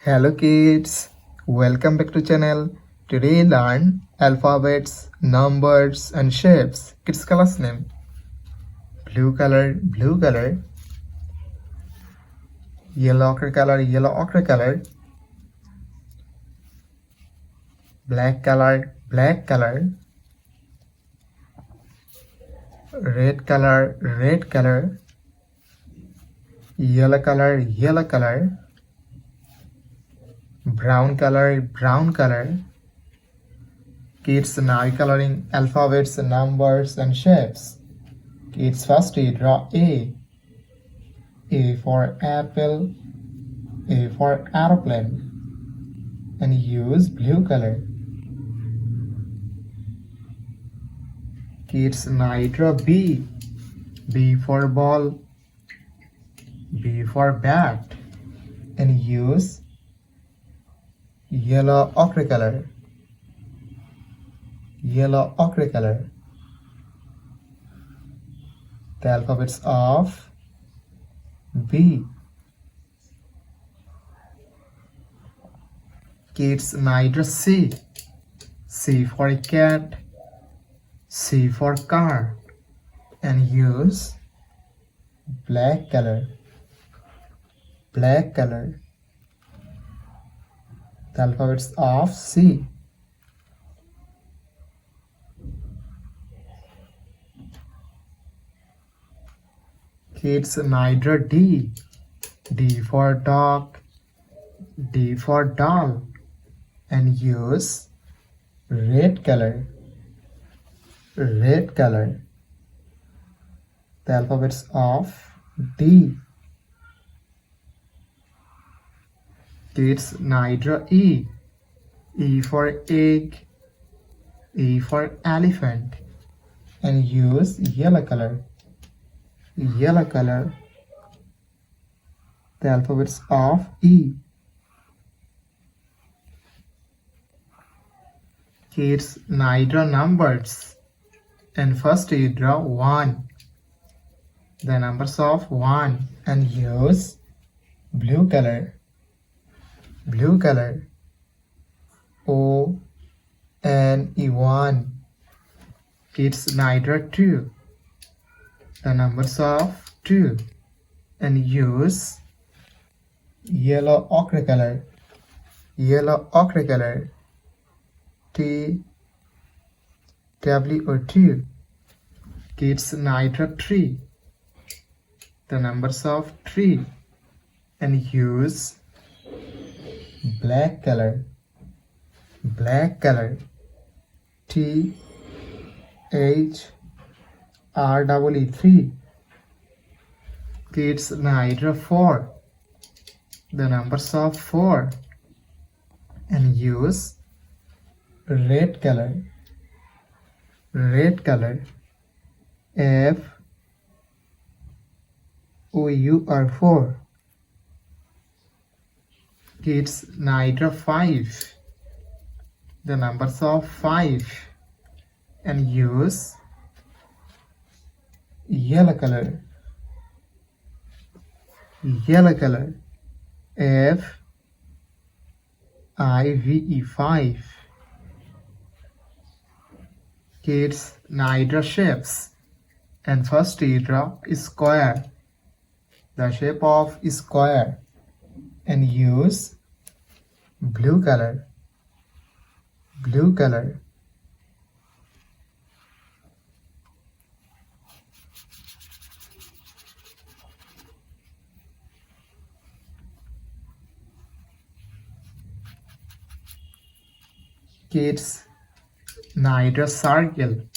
Hello kids, welcome back to channel. Today learn alphabets, numbers and shapes. Kids class name. Blue color, yellow ochre color, black color, red color, yellow color, brown color. Kids now coloring alphabets, numbers and shapes. Kids first draw A for apple, A for aeroplane, and use blue color. Kids now draw B for ball, B for bat, and use yellow ochre color. The alphabets of B. Kids now draw C for a cat, C for car, and use black color. The alphabets of C. Kids now draw D for dog, D for doll, and use red color. The alphabets of D. Kids now draw E for egg, E for elephant, and use yellow color. The alphabets of E. Kids now draw numbers, and first you draw 1, the numbers of 1, and use blue color. O-N-E-1. Kids now draw 2, the numbers of 2, and use yellow ochre color. T-W-O-2. Kids now draw 3, the numbers of 3, and use black color. T-H-R-E-E-3. Kids now draw 4, the numbers of 4, and use red color. F-O-U-R 4. Kids now draw 5, the numbers of 5, and use yellow color. F-I-V-E 5. Kids now draw shapes, and first you draw square, the shape of square, and use blue color. Kids now draw circle,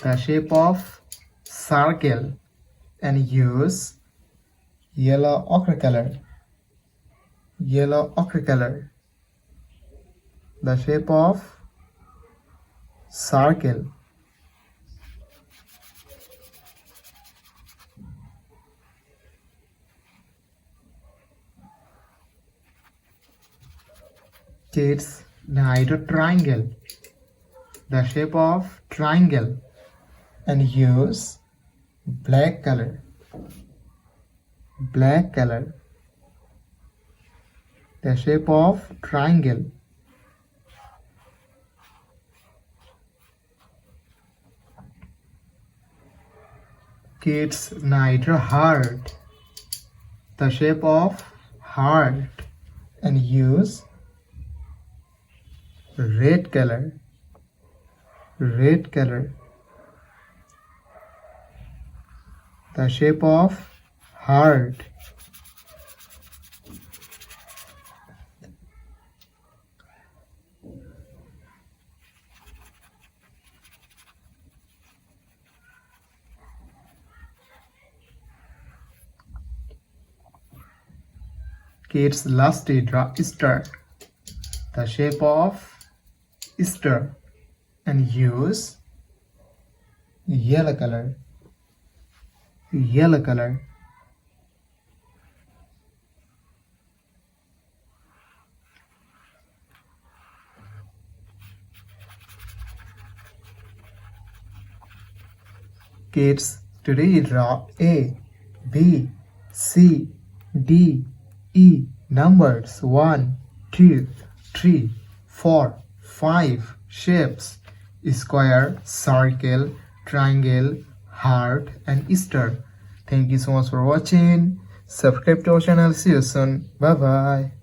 the shape of circle, and use yellow ochre color. The shape of circle. Kids now draw triangle, the shape of triangle, and use black color. The shape of triangle. Kids, now I draw heart. The shape of heart, and use red color. Red color. The shape of heart. Kids, lastly draw star. The shape of star, and use yellow color. Yellow color. Kids, today draw A, B, C, D, E numbers 1, 2, 3, 4, 5 shapes: square, circle, triangle, heart, and star. Thank you so much for watching. Subscribe to our channel. See you soon. Bye bye.